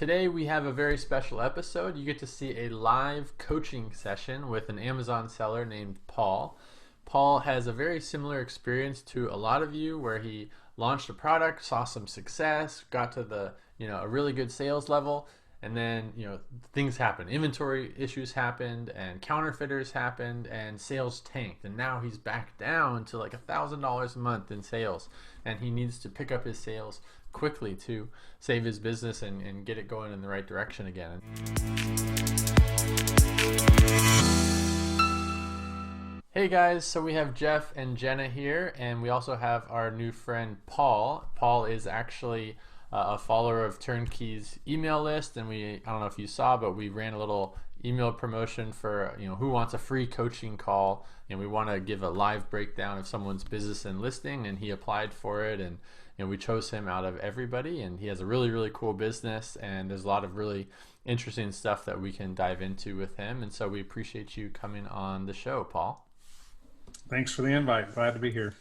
Today we have a very special episode. You get to see a live coaching session with an Amazon seller named Paul. Paul has a very similar experience to a lot of you where he launched a product, saw some success, got to a really good sales level, and then, things happened. Inventory issues happened and counterfeiters happened and sales tanked. And now he's back down to like $1,000 a month in sales, and he needs to pick up his sales quickly to save his business and get it going in the right direction again. Hey guys, so we have Jeff and Jenna here, and we also have our new friend Paul. Paul is actually a follower of TurnKey's email list, and I don't know if you saw, but we ran a little email promotion for who wants a free coaching call, and we want to give a live breakdown of someone's business and listing, and he applied for it, and we chose him out of everybody, and he has a really cool business, and there's a lot of really interesting stuff that we can dive into with him, and so we appreciate you coming on the show, Paul. Thanks for the invite. Glad to be here.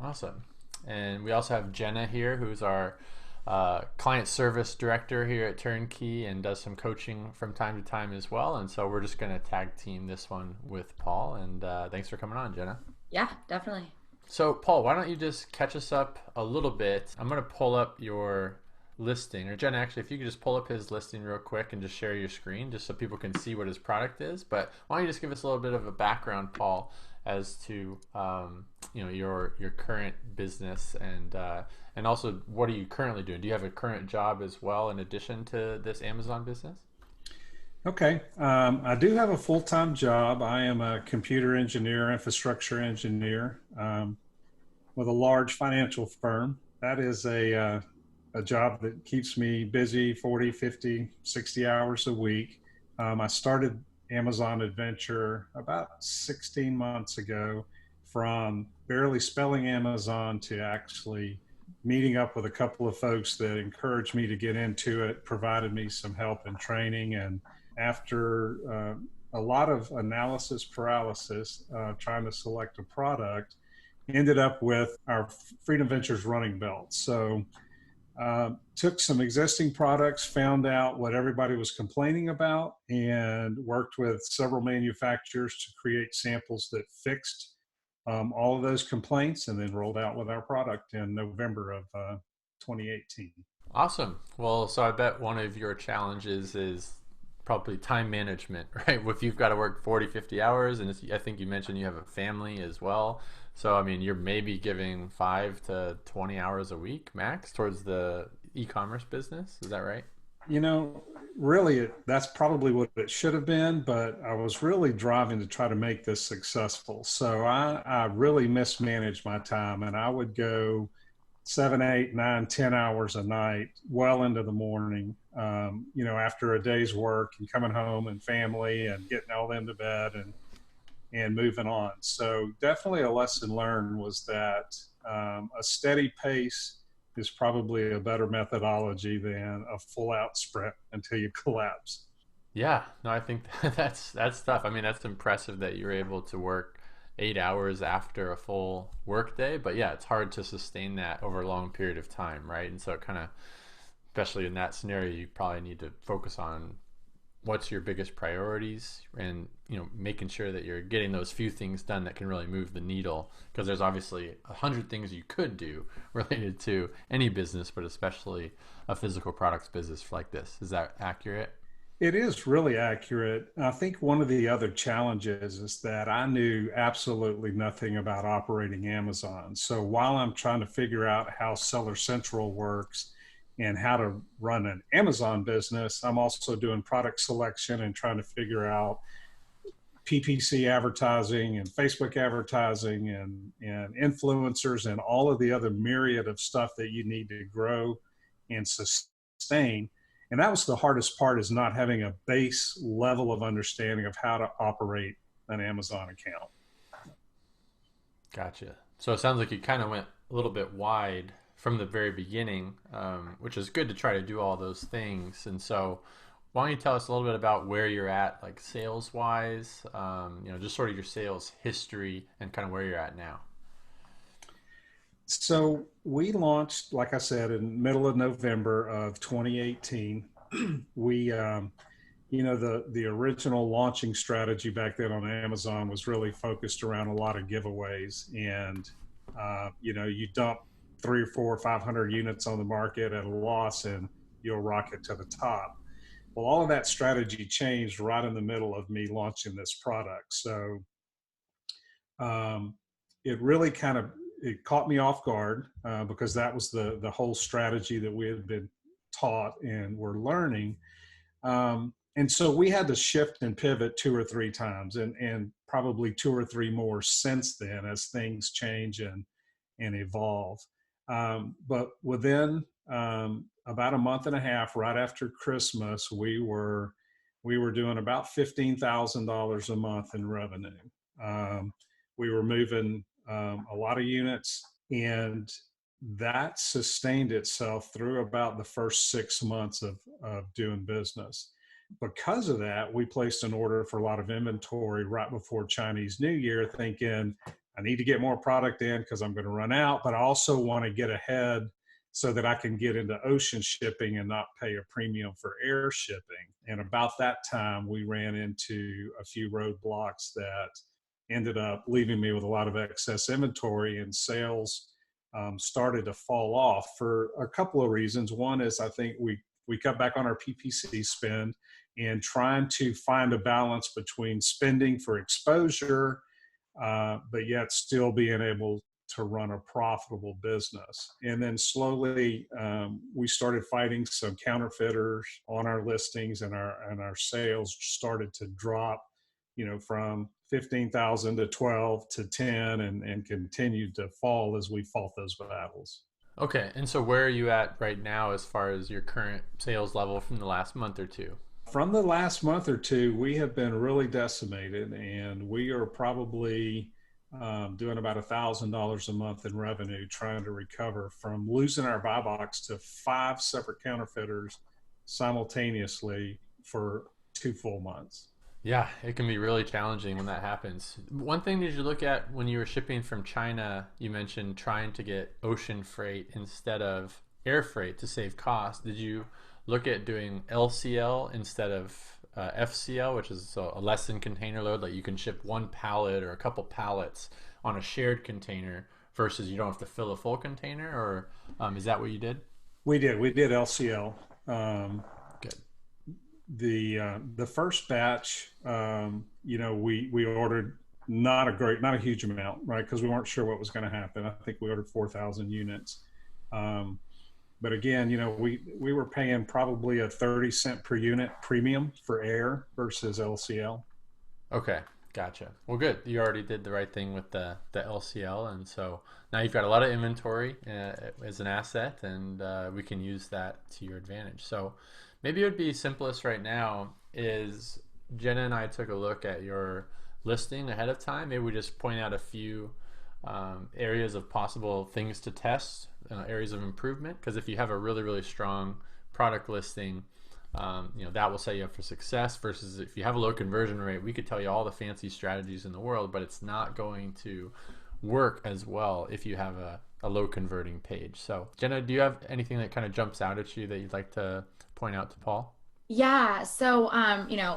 Awesome. And we also have Jenna here, who's our client service director here at TurnKey and does some coaching from time to time as well. And so we're just going to tag team this one with Paul. And thanks for coming on, Jenna. Yeah, definitely. So Paul, why don't you just catch us up a little bit? I'm going to pull up your listing, or Jenna, actually, if you could just pull up his listing real quick and just share your screen just so people can see what his product is. But why don't you just give us a little bit of a background, Paul, as to your current business and also what are you currently doing? Do you have a current job as well in addition to this Amazon business? Okay. I do have a full-time job. I am a computer engineer, infrastructure engineer with a large financial firm. That is a job that keeps me busy 40, 50, 60 hours a week. I started Amazon Adventure about 16 months ago, from barely spelling Amazon to actually meeting up with a couple of folks that encouraged me to get into it, provided me some help and training. And after a lot of analysis paralysis, trying to select a product, ended up with our Freedom Ventures running belt. So took some existing products, found out what everybody was complaining about, and worked with several manufacturers to create samples that fixed all of those complaints, and then rolled out with our product in November of 2018. Awesome. Well, so I bet one of your challenges is probably time management, right? If you've got to work 40, 50 hours, and I think you mentioned you have a family as well. So, I mean, you're maybe giving 5 to 20 hours a week max towards the e-commerce business. Is that right? Really, that's probably what it should have been, but I was really driving to try to make this successful. So I really mismanaged my time, and I would go 7, 8, 9, 10 hours a night, well into the morning, after a day's work and coming home and family and getting all into bed and moving on. So definitely a lesson learned was that a steady pace is probably a better methodology than a full out sprint until you collapse. Yeah, no, I think that's tough. I mean, that's impressive that you're able to work 8 hours after a full work day, but yeah, it's hard to sustain that over a long period of time, right? And so it kind of, especially in that scenario, you probably need to focus on what's your biggest priorities and making sure that you're getting those few things done that can really move the needle, because there's obviously 100 things you could do related to any business, but especially a physical products business like this. Is that accurate? It is really accurate. I think one of the other challenges is that I knew absolutely nothing about operating Amazon. So while I'm trying to figure out how Seller Central works and how to run an Amazon business, I'm also doing product selection and trying to figure out PPC advertising and Facebook advertising and influencers and all of the other myriad of stuff that you need to grow and sustain. And that was the hardest part, is not having a base level of understanding of how to operate an Amazon account. Gotcha. So it sounds like you kind of went a little bit wide from the very beginning, which is good to try to do all those things. And so why don't you tell us a little bit about where you're at, like sales wise, just sort of your sales history and kind of where you're at now. So we launched, like I said, in the middle of November of 2018. we, the original launching strategy back then on Amazon was really focused around a lot of giveaways, and you dump 3 or 4 or 500 units on the market at a loss, and you'll rocket to the top. Well, all of that strategy changed right in the middle of me launching this product. So um, it really it caught me off guard because that was the whole strategy that we had been taught and were learning. And so we had to shift and pivot 2 or 3 times, and probably 2 or 3 more since then as things change and evolve. But within about a month and a half, right after Christmas, we were doing about $15,000 a month in revenue. Um, we were moving a lot of units, and that sustained itself through about the first 6 months of doing business. Because of that, we placed an order for a lot of inventory right before Chinese New Year, thinking I need to get more product in because I'm going to run out, but I also want to get ahead so that I can get into ocean shipping and not pay a premium for air shipping. And about that time, we ran into a few roadblocks that ended up leaving me with a lot of excess inventory, and sales started to fall off for a couple of reasons. One is I think we cut back on our PPC spend and trying to find a balance between spending for exposure, but yet still being able to run a profitable business. And then slowly we started fighting some counterfeiters on our listings, and our sales started to drop, from 15,000 to 12 to 10, and continued to fall as we fought those battles. Okay, and so where are you at right now as far as your current sales level from the last month or two? From the last month or two, we have been really decimated, and we are probably doing about $1,000 a month in revenue, trying to recover from losing our buy box to 5 separate counterfeiters simultaneously for 2 full months. Yeah, it can be really challenging when that happens. One thing did you look at when you were shipping from China? You mentioned trying to get ocean freight instead of air freight to save cost. Did you look at doing LCL instead of FCL, which is a less than container load, like you can ship one pallet or a couple pallets on a shared container versus you don't have to fill a full container? Or is that what you did? We did LCL. Good. The first batch, we ordered not a huge amount, right? Because we weren't sure what was going to happen. I think we ordered 4,000 units. But again, we were paying probably a 30 cent per unit premium for air versus LCL. Okay, gotcha. Well, good. You already did the right thing with the LCL, and so now you've got a lot of inventory as an asset, and we can use that to your advantage. So maybe it would be simplest right now is Jenna and I took a look at your listing ahead of time. Maybe we just point out a few areas of possible things to test, areas of improvement. Because if you have a really, really strong product listing, that will set you up for success. Versus if you have a low conversion rate, we could tell you all the fancy strategies in the world, but it's not going to work as well if you have a low converting page. So Jenna, do you have anything that kind of jumps out at you that you'd like to point out to Paul? Yeah. So,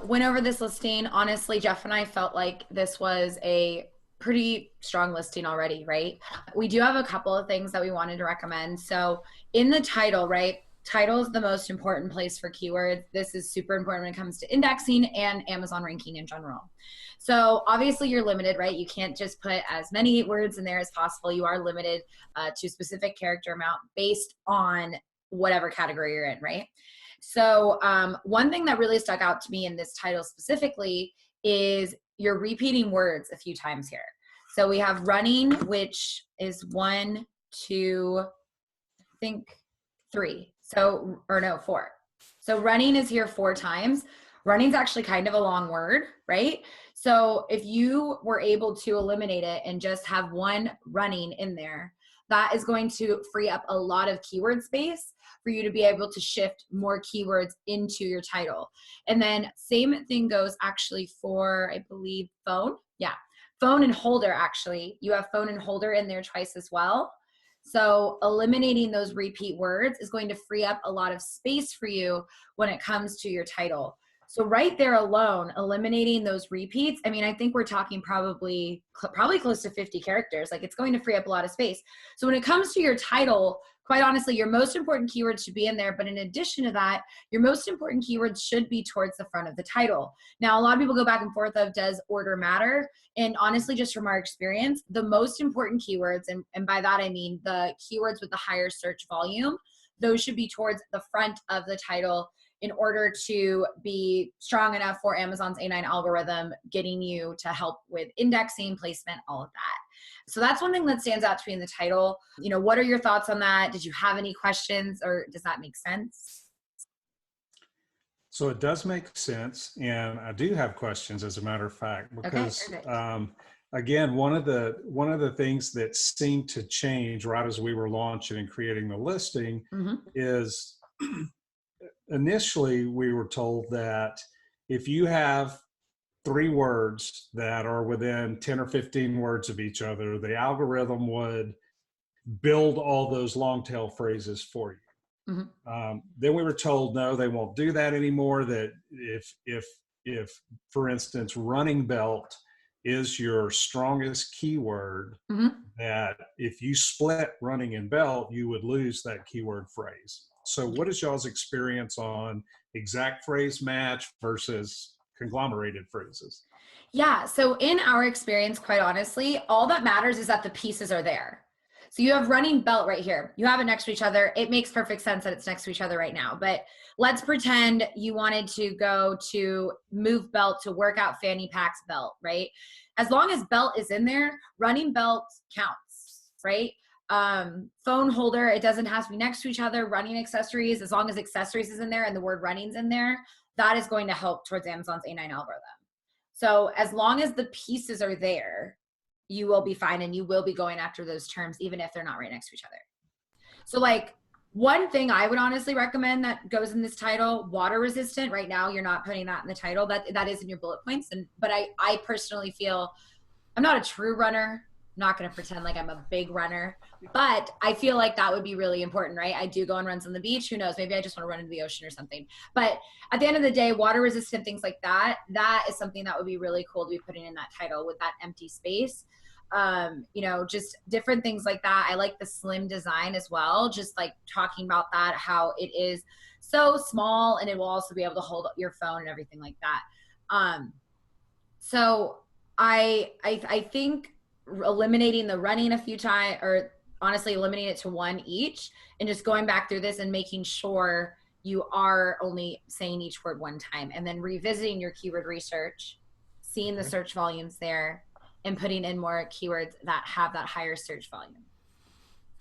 went over this listing. Honestly, Jeff and I felt like this was a pretty strong listing already, right? We do have a couple of things that we wanted to recommend. So, in the title, right? Title is the most important place for keywords. This is super important when it comes to indexing and Amazon ranking in general. So obviously you're limited, right? You can't just put as many words in there as possible. You are limited to a specific character amount based on whatever category you're in, right? So one thing that really stuck out to me in this title specifically is you're repeating words a few times here. So we have running, which is 1, 2, I think 3. So, or no, 4. So running is here 4 times. Running's actually kind of a long word, right? So if you were able to eliminate it and just have one running in there, that is going to free up a lot of keyword space for you to be able to shift more keywords into your title. And then same thing goes actually for, I believe, phone. Yeah, phone and holder actually. You have phone and holder in there twice as well. So eliminating those repeat words is going to free up a lot of space for you when it comes to your title. So right there alone, eliminating those repeats, I mean, I think we're talking probably close to 50 characters. Like, it's going to free up a lot of space. So when it comes to your title, quite honestly, your most important keywords should be in there. But in addition to that, your most important keywords should be towards the front of the title. Now, a lot of people go back and forth of, does order matter? And honestly, just from our experience, the most important keywords, and by that I mean the keywords with the higher search volume, those should be towards the front of the title in order to be strong enough for Amazon's A9 algorithm, getting you to help with indexing, placement, all of that. So that's one thing that stands out to me in the title. You know, what are your thoughts on that? Did you have any questions, or does that make sense? So it does make sense. And I do have questions, as a matter of fact, because again, one of the things that seemed to change right as we were launching and creating the listing is initially we were told that if you have 3 words that are within 10 or 15 words of each other, the algorithm would build all those long tail phrases for you. Then we were told, no, they won't do that anymore. That if for instance, running belt is your strongest keyword, that if you split running and belt, you would lose that keyword phrase. So what is y'all's experience on exact phrase match versus conglomerated phrases? Yeah, so in our experience, quite honestly, all that matters is that the pieces are there. So you have running belt right here. You have it next to each other. It makes perfect sense that it's next to each other right now. But let's pretend you wanted to go to move belt to workout fanny packs belt, right? As long as belt is in there, running belt counts, right? Phone holder, it doesn't have to be next to each other. Running accessories, as long as accessories is in there and the word running's in there, that is going to help towards Amazon's A9 algorithm. So as long as the pieces are there, you will be fine, and you will be going after those terms even if they're not right next to each other. So like, one thing I would honestly recommend that goes in this title, water resistant. Right now you're not putting that in the title. That is in your bullet points. But I personally feel, I'm not a true runner. I'm not going to pretend like I'm a big runner, but I feel like that would be really important, right? I do go on runs on the beach. Who knows? Maybe I just want to run into the ocean or something. But at the end of the day, water resistant, things like that, that is something that would be really cool to be putting in that title with that empty space. You know, just different things like that. I like the slim design as well. Just like talking about that, how it is so small and it will also be able to hold your phone and everything like that. So I think eliminating the running a few times, or honestly eliminating it to 1 each, and just going back through this and making sure you are only saying each word 1 time, and then revisiting your keyword research, seeing the search volumes there, and putting in more keywords that have that higher search volume.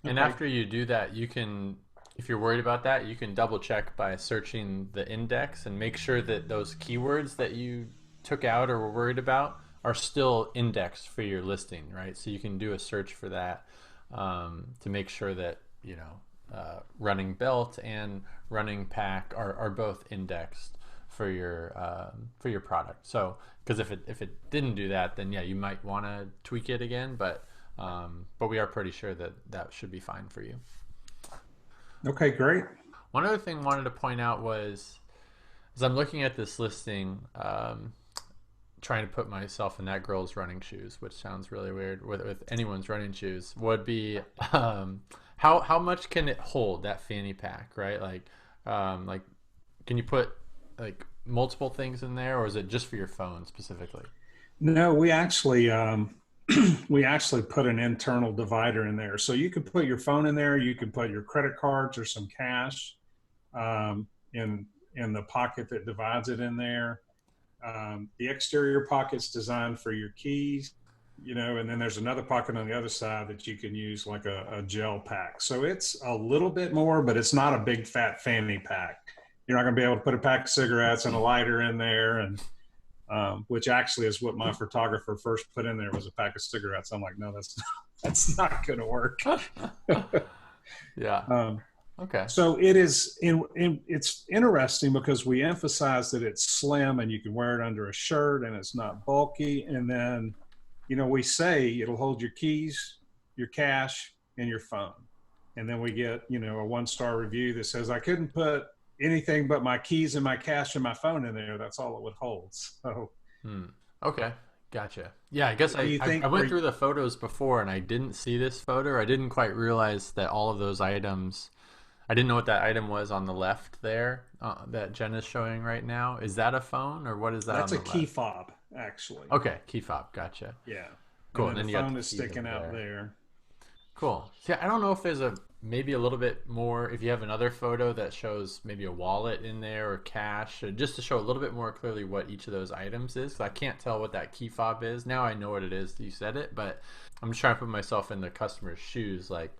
And after you do that, you can, if you're worried about that, you can double check by searching the index and make sure that those keywords that you took out or were worried about are still indexed for your listing, right? So you can do a search for that to make sure that, you know, running belt and running pack are both indexed for your product. So because if it didn't do that, then yeah, you might want to tweak it again, but we are pretty sure that that should be fine for you. Okay, great. One other thing I wanted to point out was, as I'm looking at this listing, trying to put myself in that girl's running shoes, which sounds really weird with anyone's running shoes, would be how much can it hold, that fanny pack, right? Like can you put like multiple things in there, or is it just for your phone specifically? No, we actually we actually put an internal divider in there, so you could put your phone in there. You could put your credit cards or some cash in the pocket that divides it in there. The exterior pocket's designed for your keys, you know, and then there's another pocket on the other side that you can use like a gel pack. So it's a little bit more, but it's not a big fat fanny pack. You're not going to be able to put a pack of cigarettes and a lighter in there, and which actually is what my photographer first put in there, was a pack of cigarettes. I'm like, no, that's not going to work. Yeah. Okay. So it is it's interesting because we emphasize that it's slim and you can wear it under a shirt and it's not bulky. And then, you know, we say it'll hold your keys, your cash, and your phone. and then we get, you know, a 1-star review that says I couldn't put anything but my keys and my cash and my phone in there. That's all it would hold. So Okay, gotcha. Yeah, I guess do you I think went through the photos before and I didn't see this photo. I didn't quite realize that all of those items. I didn't know what that item was on the left there that Jen is showing right now. Is that a phone or what is that on that's a the key left? fob actually? Okay, key fob. Gotcha. Yeah. And Cool. And then the then you got the phone is keys sticking over out there. there. Cool. So, yeah, I don't know if there's a maybe a little bit more if you have another photo that shows maybe a wallet in there or cash, just to show a little bit more clearly what each of those items is. 'Cause I can't tell what that key fob is. Now I know what it is. You said it, but I'm just trying to put myself in the customer's shoes. Like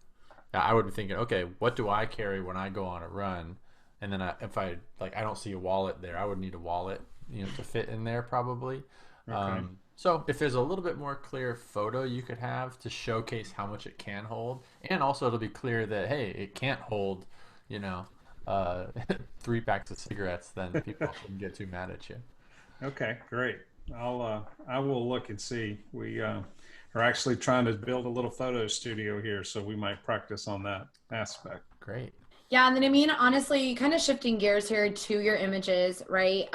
I would be thinking, okay, what do I carry when I go on a run? And then if I like, I don't see a wallet there. I would need a wallet, you know, to fit in there probably. Okay. So if there's a little bit more clear photo you could have to showcase how much it can hold, and also it'll be clear that hey, it can't hold, you know, uh, 3 packs of cigarettes, then people shouldn't get too mad at you. Okay, great. I will look and see. We are actually trying to build a little photo studio here, so we might practice on that aspect. Great. Yeah, and then I mean, honestly, kind of shifting gears here to your images, right?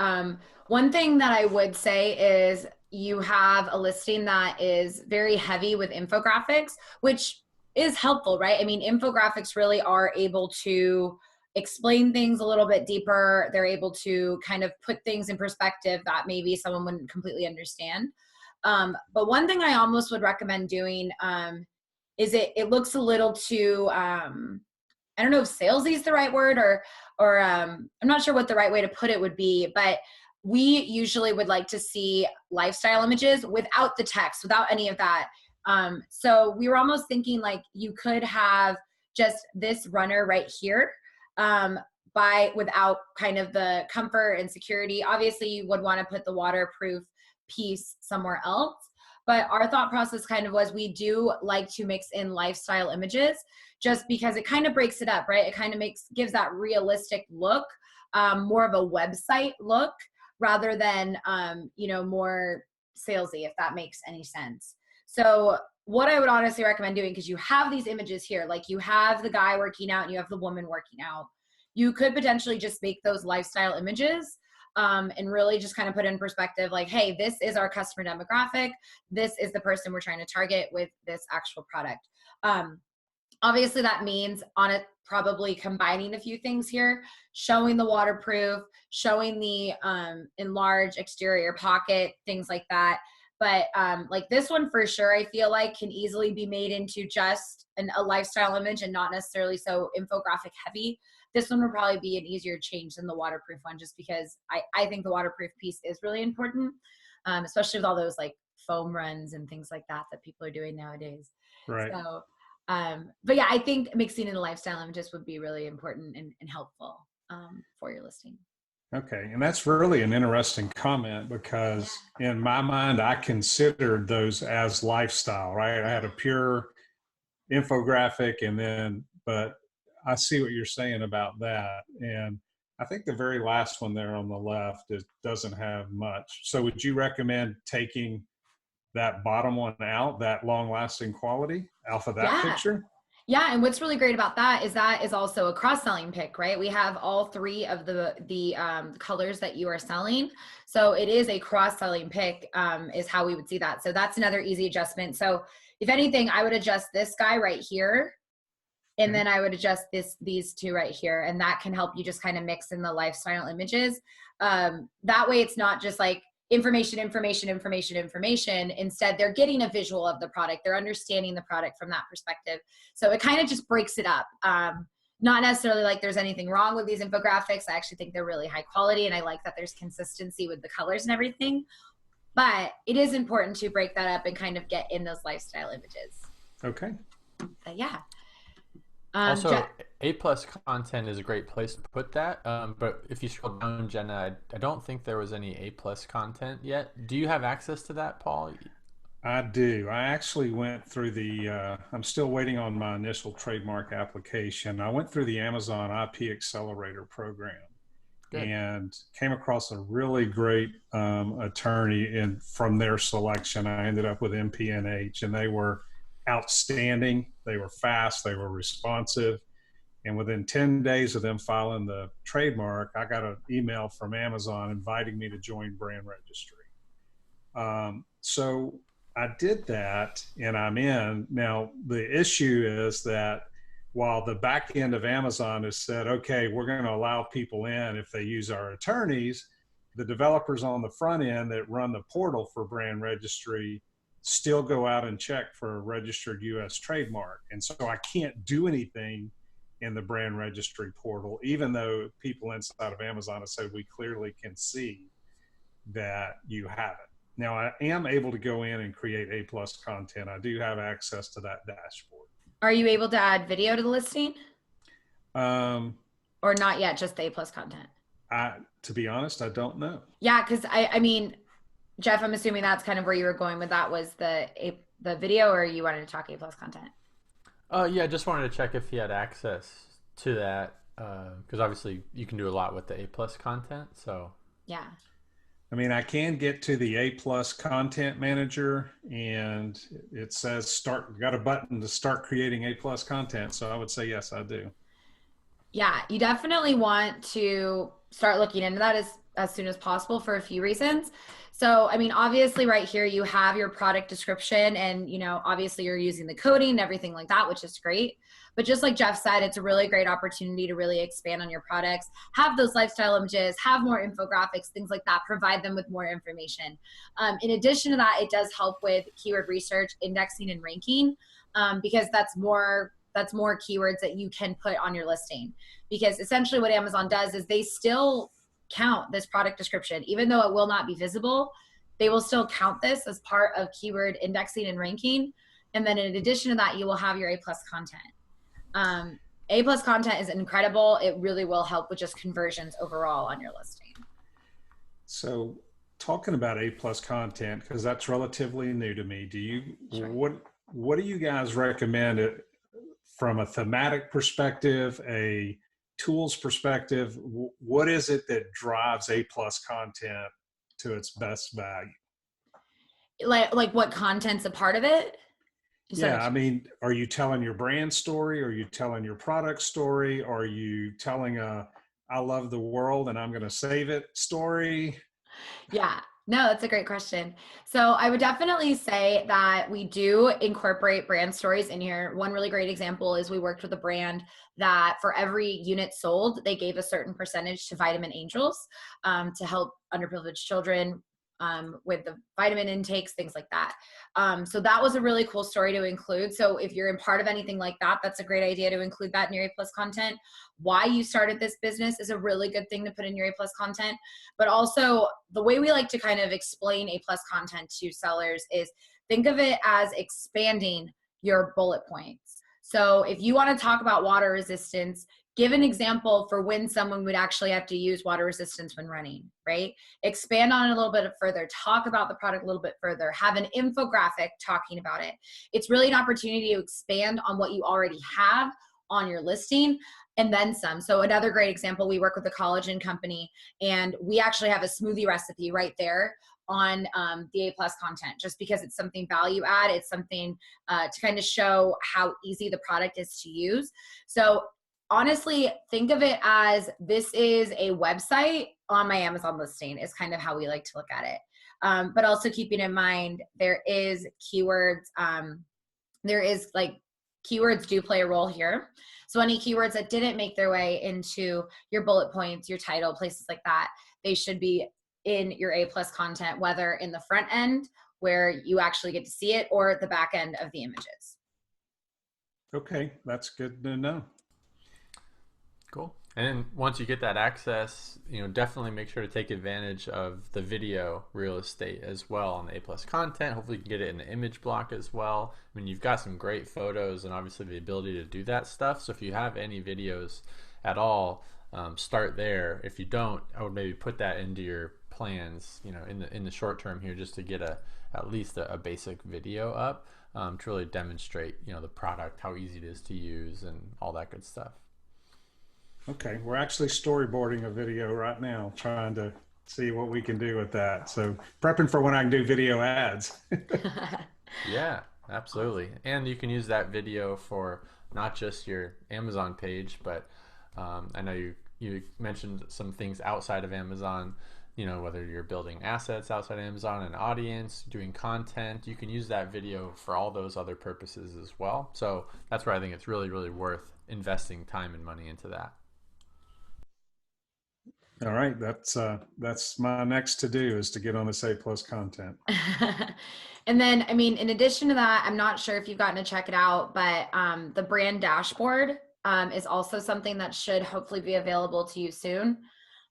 One thing that I would say is you have a listing that is very heavy with infographics, which is helpful, right? I mean, infographics really are able to explain things a little bit deeper. They're able to kind of put things in perspective that maybe someone wouldn't completely understand. But one thing I almost would recommend doing is it looks a little too I don't know if salesy is the right word or I'm not sure what the right way to put it would be, but we usually would like to see lifestyle images without the text, without any of that. So we were almost thinking like you could have just this runner right here by without kind of the comfort and security. Obviously, you would want to put the waterproof piece somewhere else. But our thought process kind of was we do like to mix in lifestyle images just because it kind of breaks it up, right? It kind of gives that realistic look, more of a website look rather than, you know, more salesy, if that makes any sense. So what I would honestly recommend doing, because you have these images here, like you have the guy working out and you have the woman working out, you could potentially just make those lifestyle images and really just kind of put in perspective like, hey, this is our customer demographic. This is the person we're trying to target with this actual product. Obviously, that means on it probably combining a few things here, showing the waterproof, showing the enlarged exterior pocket, things like that. But like this one for sure, I feel like can easily be made into just a lifestyle image and not necessarily so infographic heavy. This one would probably be an easier change than the waterproof one, just because I think the waterproof piece is really important, especially with all those like foam runs and things like that people are doing nowadays. Right. So, but yeah, I think mixing in lifestyle images would be really important and helpful for your listing. Okay, and that's really an interesting comment because in my mind, I considered those as lifestyle, right? I had a pure infographic but I see what you're saying about that. And I think the very last one there on the left doesn't have much. So would you recommend taking that bottom one out, that long lasting quality off of that Yeah. picture? Yeah, and what's really great about that is also a cross-selling pick, right? We have all three of the colors that you are selling, so it is a cross-selling pick, is how we would see that. So that's another easy adjustment. So if anything, I would adjust this guy right here, and then I would adjust these two right here, and that can help you just kind of mix in the lifestyle images. That way, it's not just like information. Instead, they're getting a visual of the product. They're understanding the product from that perspective. So it kind of just breaks it up. Not necessarily like there's anything wrong with these infographics. I actually think they're really high quality, and I like that there's consistency with the colors and everything. But it is important to break that up and kind of get in those lifestyle images. Okay. But yeah. Also, A plus content is a great place to put that. But if you scroll down, Jenna, I don't think there was any A plus content yet. Do you have access to that, Paul? I do. I actually went through I'm still waiting on my initial trademark application. I went through the Amazon IP Accelerator program. Good. And came across a really great attorney, and from their selection, I ended up with MPNH, and they were outstanding. They were fast, they were responsive. And within 10 days of them filing the trademark, I got an email from Amazon inviting me to join brand registry. So I did that and I'm in. Now, the issue is that while the back end of Amazon has said, okay, we're going to allow people in if they use our attorneys, the developers on the front end that run the portal for brand registry still go out and check for a registered US trademark. And so I can't do anything in the brand registry portal, even though people inside of Amazon have said we clearly can see that you have it. Now, I am able to go in and create A+ content. I do have access to that dashboard. Are you able to add video to the listing? Or not yet, just the A+ content? To be honest, I don't know. Yeah, because I mean, Jeff, I'm assuming that's kind of where you were going with that, was the video, or you wanted to talk A+ content? Yeah, I just wanted to check if he had access to that, because obviously you can do a lot with the A+ content. So yeah, I mean, I can get to the A+ content manager, and it says start. Got a button to start creating A+ content. So I would say yes, I do. Yeah, you definitely want to start looking into that as soon as possible for a few reasons. So, I mean, obviously right here, you have your product description and, you know, obviously you're using the coding and everything like that, which is great. But just like Jeff said, it's a really great opportunity to really expand on your products, have those lifestyle images, have more infographics, things like that, provide them with more information. In addition to that, it does help with keyword research, indexing, and ranking, because that's more keywords that you can put on your listing. Because essentially what Amazon does is they still count this product description, even though it will not be visible, they will still count this as part of keyword indexing and ranking. And then in addition to that, you will have your A+ content. A+ content is incredible. It really will help with just conversions overall on your listing. So talking about A+ content, because that's relatively new to me, do you, Sure. what do you guys recommend from a thematic perspective, a tools perspective? What is it that drives A+ content to its best value? Like what content's a part of it? Yeah, I mean, are you telling your brand story? Are you telling your product story? Are you telling a I love the world and I'm going to save it story? Yeah, no, that's a great question. So I would definitely say that we do incorporate brand stories in here. One really great example is we worked with a brand that for every unit sold, they gave a certain percentage to Vitamin Angels, to help underprivileged children with the vitamin intakes, things like that. So that was a really cool story to include. So if you're in part of anything like that, that's a great idea to include that in your A+ content. Why you started this business is a really good thing to put in your A+ content. But also the way we like to kind of explain A+ content to sellers is think of it as expanding your bullet points. So if you want to talk about water resistance, give an example for when someone would actually have to use water resistance when running, right? Expand on it a little bit further, talk about the product a little bit further, have an infographic talking about it. It's really an opportunity to expand on what you already have on your listing and then some. So another great example, we work with a collagen company and we actually have a smoothie recipe right there on the A+ content, just because it's something value add. It's something to kind of show how easy the product is to use. So honestly, think of it as this is a website on my Amazon listing is kind of how we like to look at it. But also keeping in mind, there is keywords. Keywords do play a role here. So any keywords that didn't make their way into your bullet points, your title, places like that, they should be in your A+ content, whether in the front end where you actually get to see it or at the back end of the images. Okay, that's good to know. Cool. And then once you get that access, definitely make sure to take advantage of the video real estate as well on the A+ content. Hopefully you can get it in the image block as well. I mean, you've got some great photos and obviously the ability to do that stuff. So if you have any videos at all, start there. If you don't, I would maybe put that into your plans, in the short term here, just to get at least a basic video up, to really demonstrate, the product, how easy it is to use and all that good stuff. Okay, we're actually storyboarding a video right now, trying to see what we can do with that. So prepping for when I can do video ads. Yeah. Absolutely. And you can use that video for not just your Amazon page, but I know you mentioned some things outside of Amazon, whether you're building assets outside Amazon, an audience, doing content, you can use that video for all those other purposes as well. So that's where I think it's really, really worth investing time and money into that. All right, that's my next to do is to get on this A+ content. And then, I mean, in addition to that, I'm not sure if you've gotten to check it out, but the brand dashboard is also something that should hopefully be available to you soon.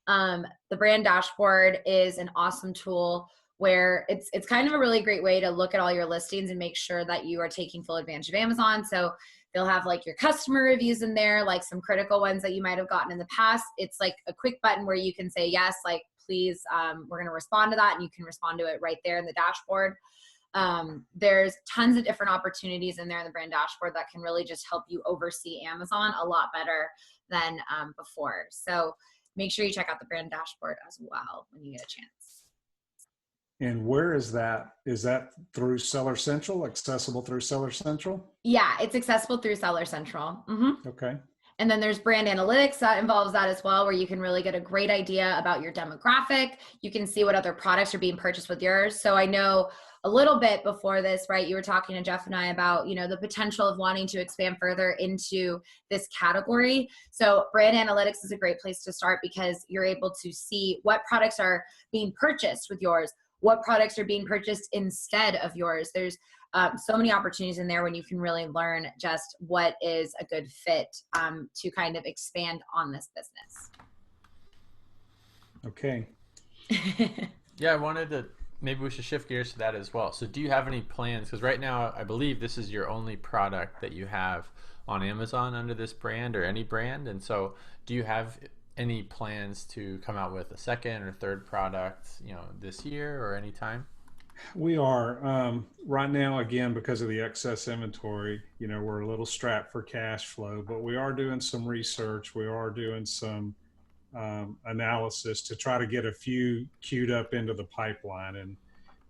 The brand dashboard is an awesome tool where it's kind of a really great way to look at all your listings and make sure that you are taking full advantage of Amazon. So they'll have like your customer reviews in there, like some critical ones that you might have gotten in the past. It's like a quick button where you can say, yes, like, please, we're going to respond to that. And you can respond to it right there in the dashboard. There's tons of different opportunities in there in the brand dashboard that can really just help you oversee Amazon a lot better than before. So make sure you check out the brand dashboard as well when you get a chance. And where is that? Is that through Seller Central, accessible through Seller Central? Yeah, it's accessible through Seller Central. Mm-hmm. Okay. And then there's brand analytics that involves that as well, where you can really get a great idea about your demographic. You can see what other products are being purchased with yours. So I know a little bit before this, right, you were talking to Jeff and I about, the potential of wanting to expand further into this category. So brand analytics is a great place to start because you're able to see what products are being purchased with yours, what products are being purchased instead of yours. There's so many opportunities in there when you can really learn just what is a good fit to kind of expand on this business. Okay. Yeah, I wanted to, maybe we should shift gears to that as well. So do you have any plans? Because right now, I believe this is your only product that you have on Amazon under this brand or any brand. And so do you have any plans to come out with a second or third product, this year or anytime? We are right now, again, because of the excess inventory, we're a little strapped for cash flow, but we are doing some research. We are doing some analysis to try to get a few queued up into the pipeline. And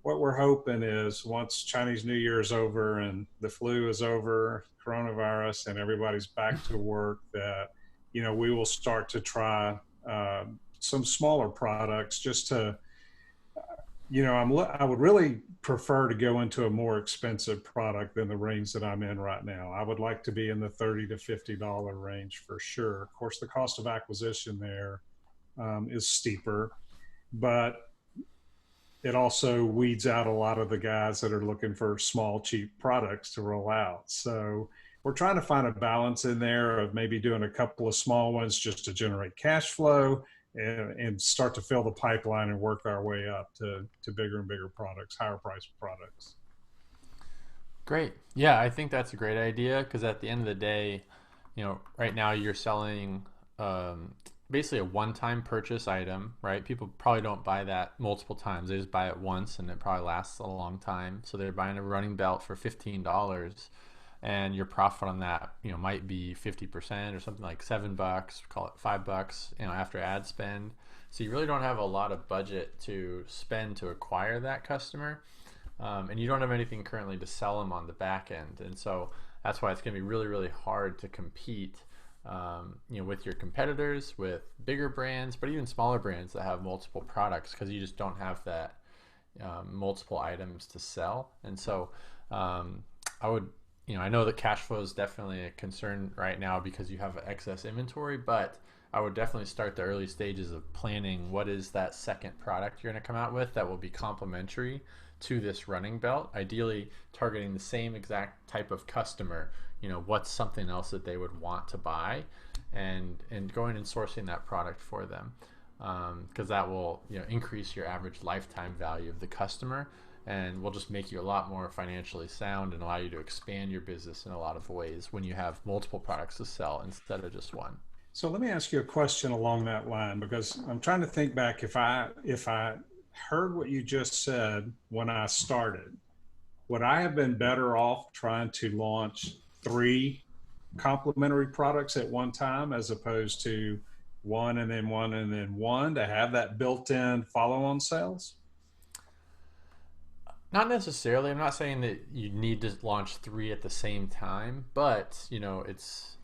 what we're hoping is once Chinese New Year is over and the flu is over, coronavirus, and everybody's back to work, that, we will start to try some smaller products just to, I would really prefer to go into a more expensive product than the range that I'm in right now. I would like to be in the $30 to $50 range for sure. Of course, the cost of acquisition there is steeper, but it also weeds out a lot of the guys that are looking for small, cheap products to roll out. So we're trying to find a balance in there of maybe doing a couple of small ones just to generate cash flow and start to fill the pipeline and work our way up to bigger and bigger products, higher priced products. Great. Yeah, I think that's a great idea because at the end of the day, right now you're selling basically a one-time purchase item, right? People probably don't buy that multiple times. They just buy it once and it probably lasts a long time. So they're buying a running belt for $15 and your profit on that, might be 50% or something like $7, call it $5, after ad spend. So you really don't have a lot of budget to spend to acquire that customer. And you don't have anything currently to sell them on the back end. And so that's why it's going to be really, really hard to compete, with your competitors, with bigger brands, but even smaller brands that have multiple products because you just don't have that multiple items to sell. And so I would, I know that cash flow is definitely a concern right now because you have excess inventory, but I would definitely start the early stages of planning what is that second product you're going to come out with that will be complementary to this running belt, ideally targeting the same exact type of customer. What's something else that they would want to buy, and going and sourcing that product for them, because that will increase your average lifetime value of the customer and will just make you a lot more financially sound and allow you to expand your business in a lot of ways when you have multiple products to sell instead of just one. So let me ask you a question along that line, because I'm trying to think back if I heard what you just said when I started, would I have been better off trying to launch 3 complementary products at one time as opposed to one and then one to have that built-in follow-on sales? Not necessarily. I'm not saying that you need to launch 3 at the same time, but it's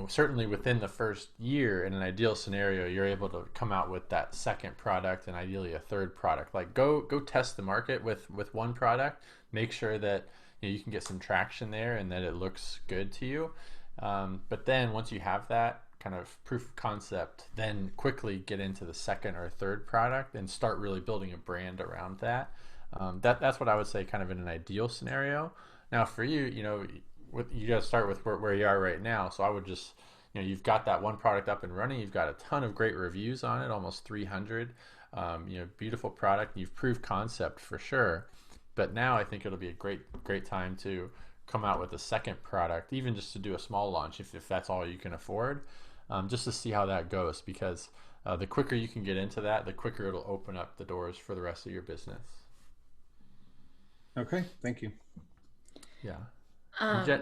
certainly within the first year, in an ideal scenario, you're able to come out with that second product and ideally a third product. Like go test the market with one product, make sure that you can get some traction there and that it looks good to you. But then once you have that kind of proof of concept, then quickly get into the second or third product and start really building a brand around that. That's what I would say kind of in an ideal scenario. Now for you, you got to start with where you are right now. So I would just, you've got that one product up and running. You've got a ton of great reviews on it, almost 300. Beautiful product. You've proved concept for sure. But now I think it'll be a great time to come out with a second product, even just to do a small launch if that's all you can afford, just to see how that goes. Because the quicker you can get into that, the quicker it'll open up the doors for the rest of your business. Okay, thank you. Yeah.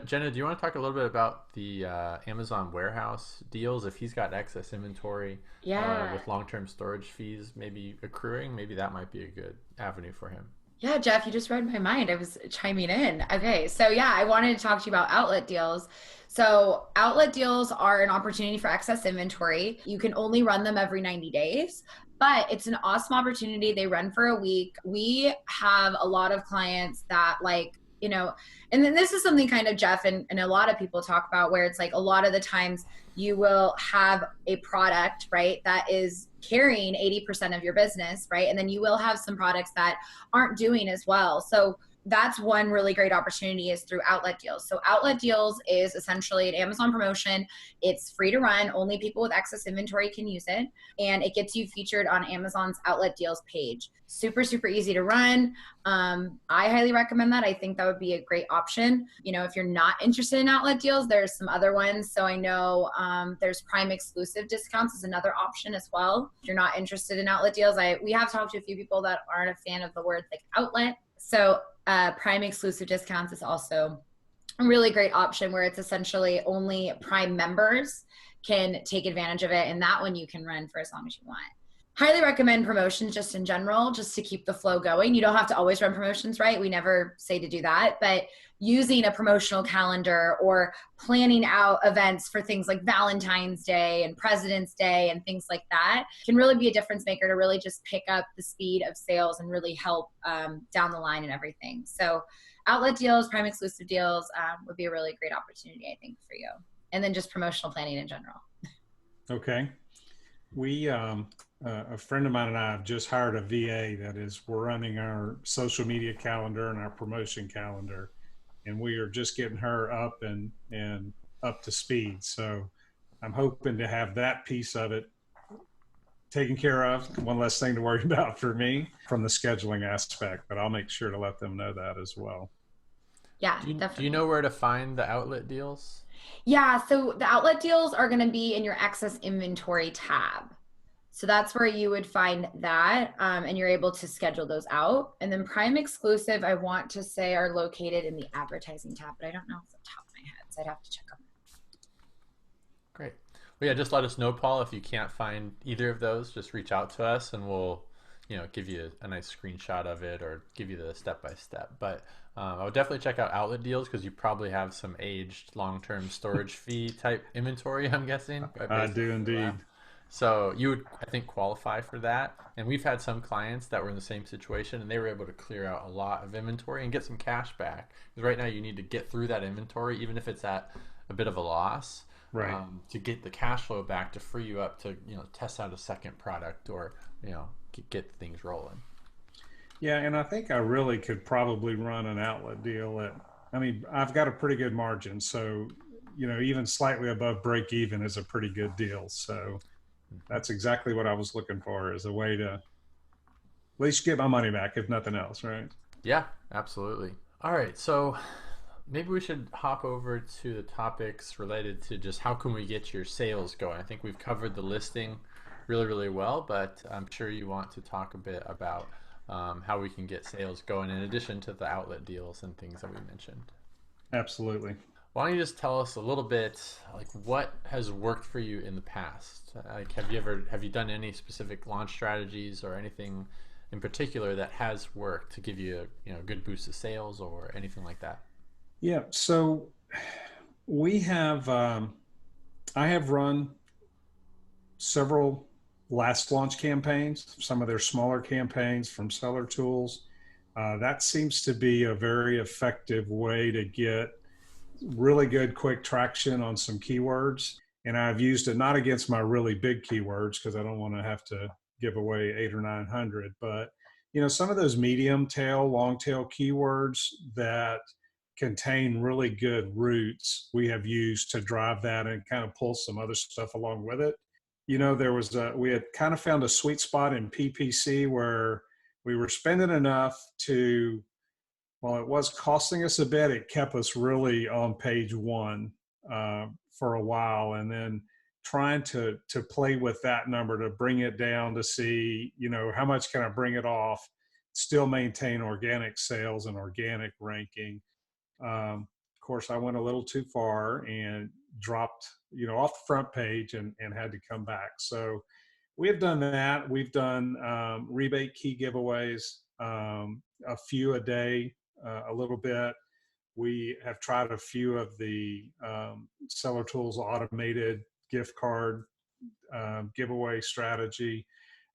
Jenna, do you want to talk a little bit about the Amazon warehouse deals? If he's got excess inventory with long-term storage fees maybe accruing, maybe that might be a good avenue for him. Yeah, Jeff, you just read my mind. I was chiming in. Okay, so yeah, I wanted to talk to you about outlet deals. So outlet deals are an opportunity for excess inventory. You can only run them every 90 days. But it's an awesome opportunity. They run for a week. We have a lot of clients that and then this is something kind of Jeff and a lot of people talk about, where it's like a lot of the times you will have a product, right, that is carrying 80% of your business, right? And then you will have some products that aren't doing as well. So that's one really great opportunity, is through outlet deals. So outlet deals is essentially an Amazon promotion. It's free to run. Only people with excess inventory can use it. And it gets you featured on Amazon's outlet deals page. Super, super easy to run. I highly recommend that. I think that would be a great option. If you're not interested in outlet deals, there's some other ones. So I know there's Prime exclusive discounts is another option as well. If you're not interested in outlet deals, we have talked to a few people that aren't a fan of the word like outlet. So Prime exclusive discounts is also a really great option, where it's essentially only Prime members can take advantage of it. And that one you can run for as long as you want. Highly recommend promotions just in general, just to keep the flow going. You don't have to always run promotions, right? We never say to do that, but using a promotional calendar or planning out events for things like Valentine's Day and President's Day and things like that can really be a difference maker to really just pick up the speed of sales and really help down the line and everything. So outlet deals, Prime exclusive deals would be a really great opportunity, I think, for you. And then just promotional planning in general. Okay. We, a friend of mine and I have just hired a VA we're running our social media calendar and our promotion calendar, and we are just getting her up and up to speed. So I'm hoping to have that piece of it taken care of. One less thing to worry about for me from the scheduling aspect, but I'll make sure to let them know that as well. Yeah, do you know where to find the outlet deals? Yeah, so the outlet deals are going to be in your excess inventory tab. So that's where you would find that, and you're able to schedule those out. And then Prime exclusive, I want to say, are located in the advertising tab, but I don't know off the top of my head, so I'd have to check on that. Great. Well, yeah, just let us know, Paul, if you can't find either of those. Just reach out to us, and we'll give you a nice screenshot of it or give you the step-by-step. But I would definitely check out outlet deals, because you probably have some aged long-term storage fee type inventory, I'm guessing. I do indeed. So you would, I think, qualify for that. And we've had some clients that were in the same situation, and they were able to clear out a lot of inventory and get some cash back. Because right now you need to get through that inventory, even if it's at a bit of a loss, right, to get the cash flow back to free you up to test out a second product or get things rolling. Yeah, and I think I really could probably run an outlet deal I've got a pretty good margin, so even slightly above break even is a pretty good deal. So that's exactly what I was looking for, as a way to at least get my money back, if nothing else, right? Yeah, absolutely. All right, so maybe we should hop over to the topics related to just how can we get your sales going. I think we've covered the listing really, really well, but I'm sure you want to talk a bit about how we can get sales going in addition to the outlet deals and things that we mentioned. Absolutely. Why don't you just tell us a little bit, like, what has worked for you in the past? Like, have you done any specific launch strategies or anything in particular that has worked to give you a good boost of sales or anything like that? Yeah. So we have, I have run several last launch campaigns, some of their smaller campaigns from Seller Tools. That seems to be a very effective way to get really good quick traction on some keywords. And I've used it not against my really big keywords because I don't want to have to give away 800 or 900, but some of those medium tail, long tail keywords that contain really good roots, we have used to drive that and kind of pull some other stuff along with it. We had kind of found a sweet spot in PPC where we were spending enough to, while it was costing us a bit, it kept us really on page one for a while, and then trying to play with that number to bring it down to see, how much can I bring it off, still maintain organic sales and organic ranking. Of course, I went a little too far and dropped, off the front page and had to come back. So we have done that. We've done rebate key giveaways, a few a day, a little bit. We have tried a few of the Seller Tools automated gift card giveaway strategy,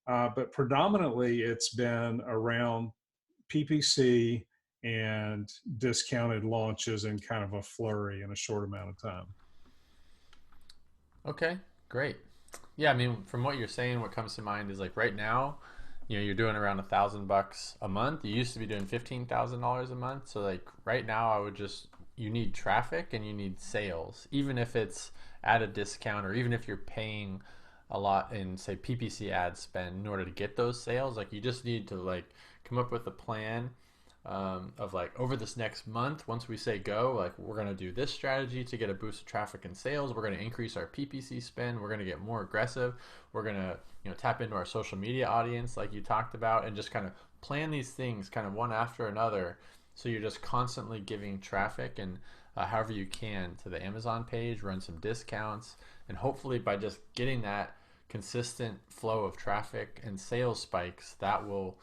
but predominantly it's been around PPC and discounted launches in kind of a flurry in a short amount of time. Okay, great. Yeah, I mean, from what you're saying, what comes to mind is like right now, you're doing around $1,000 a month. You used to be doing $15,000 a month. So like right now, you need traffic and you need sales, even if it's at a discount or even if you're paying a lot in, say, PPC ad spend in order to get those sales. Like you just need to like come up with a plan of like over this next month, once we say go, like we're going to do this strategy to get a boost of traffic and sales. We're going to increase our PPC spend. We're going to get more aggressive. We're going to tap into our social media audience like you talked about, and just kind of plan these things kind of one after another. So you're just constantly giving traffic and however you can to the Amazon page, run some discounts, and hopefully by just getting that consistent flow of traffic and sales spikes, that will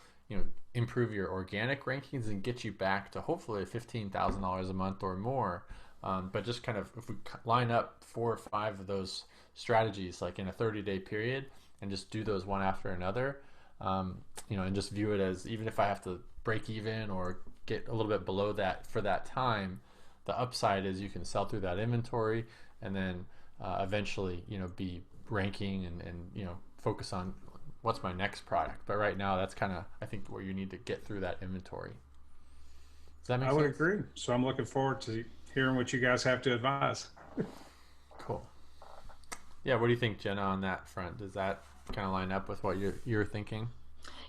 improve your organic rankings and get you back to hopefully $15,000 a month or more. But just kind of, if we line up 4 or 5 of those strategies like in a 30-day period and just do those one after another, and just view it as, even if I have to break even or get a little bit below that for that time, the upside is you can sell through that inventory and then eventually be ranking and focus on what's my next product. But right now, that's kind of, I think, where you need to get through that inventory. Does that make sense? I would agree. So I'm looking forward to hearing what you guys have to advise. Cool. Yeah, what do you think, Jenna, on that front? Does that kind of line up with what you're thinking?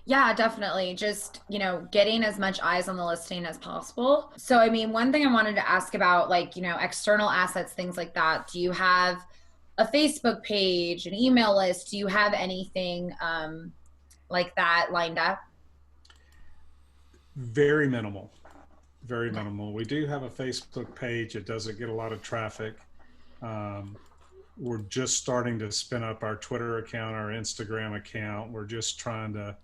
Yeah, definitely. Just, getting as much eyes on the listing as possible. So, I mean, one thing I wanted to ask about, like, external assets, things like that. Do you have a Facebook page, an email list? Do you have anything like that lined up? Very minimal. Very minimal. We do have a Facebook page. It doesn't get a lot of traffic. We're just starting to spin up our Twitter account, our Instagram account. We're just trying to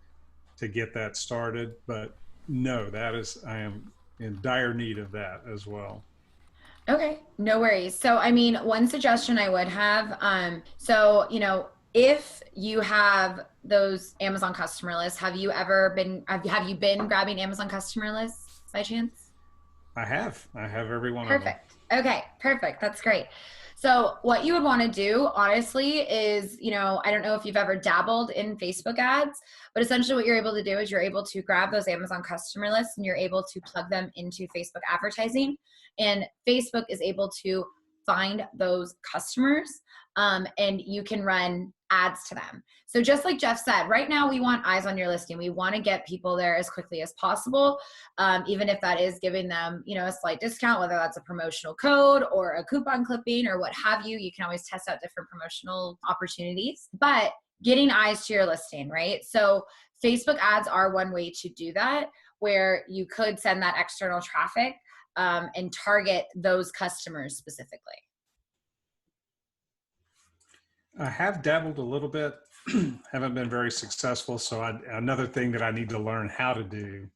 get that started. But no, I am in dire need of that as well. Okay, no worries. So, I mean, one suggestion I would have, if you have those Amazon customer lists, have you been grabbing Amazon customer lists by chance? I have every one Perfect. of them. Okay, perfect. That's great. So what you would want to do, honestly, is, I don't know if you've ever dabbled in Facebook ads, but essentially what you're able to do is you're able to grab those Amazon customer lists and you're able to plug them into Facebook advertising. And Facebook is able to find those customers and you can run ads to them. So just like Jeff said, right now we want eyes on your listing. We want to get people there as quickly as possible, even if that is giving them, a slight discount, whether that's a promotional code or a coupon clipping or what have you. You can always test out different promotional opportunities, but getting eyes to your listing, right? So Facebook ads are one way to do that, where you could send that external traffic and target those customers specifically. I have dabbled a little bit haven't been very successful. So another thing that I need to learn how to do.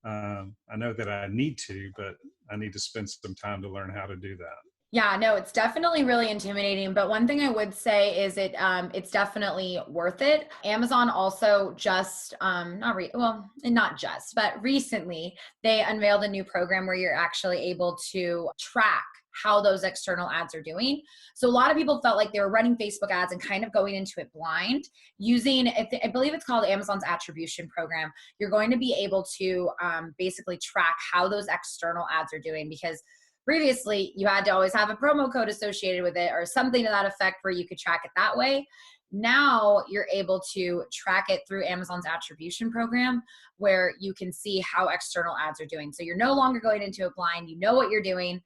I know that I need to, but I need to spend some time to learn how to do that. Yeah, no, it's definitely really intimidating. But one thing I would say is it's definitely worth it. Amazon also just not just, but recently they unveiled a new program where you're actually able to track how those external ads are doing. So a lot of people felt like they were running Facebook ads and kind of going into it blind using, I believe it's called Amazon's attribution program. You're going to be able to basically track how those external ads are doing, because previously you had to always have a promo code associated with it or something to that effect where you could track it that way. Now you're able to track it through Amazon's attribution program, where you can see how external ads are doing. So you're no longer going into it blind. You know what you're doing.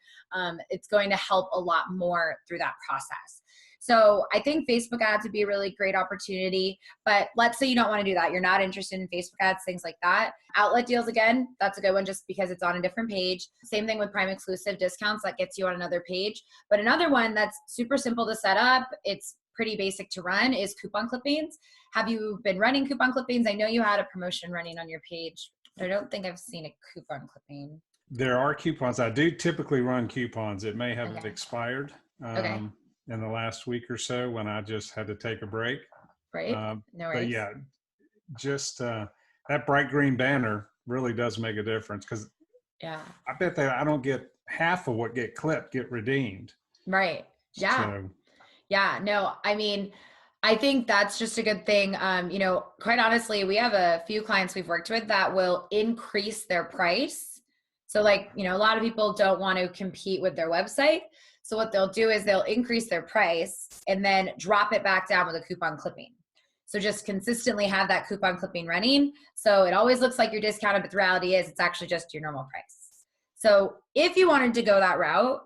It's going to help a lot more through that process. So I think Facebook ads would be a really great opportunity, but let's say you don't want to do that. You're not interested in Facebook ads, things like that. Outlet deals, again, that's a good one just because it's on a different page. Same thing with Prime exclusive discounts, that gets you on another page. But another one that's super simple to set up, it's pretty basic to run, is coupon clippings. Have you been running coupon clippings? I know you had a promotion running on your page, but I don't think I've seen a coupon clipping. There are coupons. I do typically run coupons. It may have expired in the last week or so when I just had to take a break. Right. No worries. But yeah, just that bright green banner really does make a difference, because I bet that I don't get half of what get clipped get redeemed. Right. Yeah. So, yeah, no, I mean, I think that's just a good thing. Quite honestly, we have a few clients we've worked with that will increase their price. So a lot of people don't want to compete with their website. So what they'll do is they'll increase their price and then drop it back down with a coupon clipping. So just consistently have that coupon clipping running. So it always looks like you're discounted, but the reality is it's actually just your normal price. So if you wanted to go that route,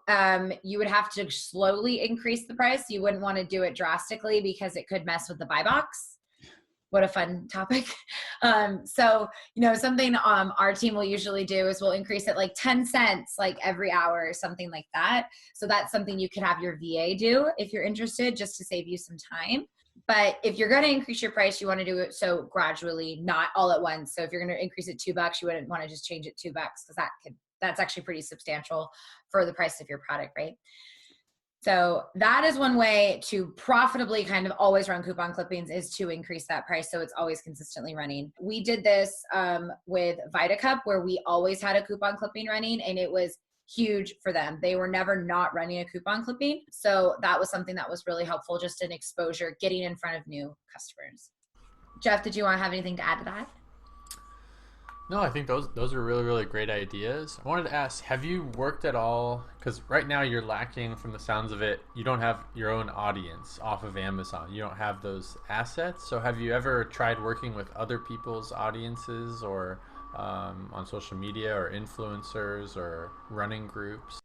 you would have to slowly increase the price. You wouldn't want to do it drastically because it could mess with the buy box. What a fun topic. Something our team will usually do is we'll increase it like 10 cents like every hour or something like that. So that's something you could have your VA do if you're interested, just to save you some time. But if you're going to increase your price, you want to do it so gradually, not all at once. So if you're going to increase it $2, you wouldn't want to just change it $2 because that's actually pretty substantial for the price of your product, right? So that is one way to profitably kind of always run coupon clippings, is to increase that price so it's always consistently running. We did this with VitaCup, where we always had a coupon clipping running, and it was huge for them. They were never not running a coupon clipping. So that was something that was really helpful, just in exposure, getting in front of new customers. Jeff, did you want to have anything to add to that? No, I think those are really, really great ideas. I wanted to ask, have you worked at all, because right now you're lacking, from the sounds of it, you don't have your own audience off of Amazon. You don't have those assets. So have you ever tried working with other people's audiences, or on social media, or influencers, or running groups?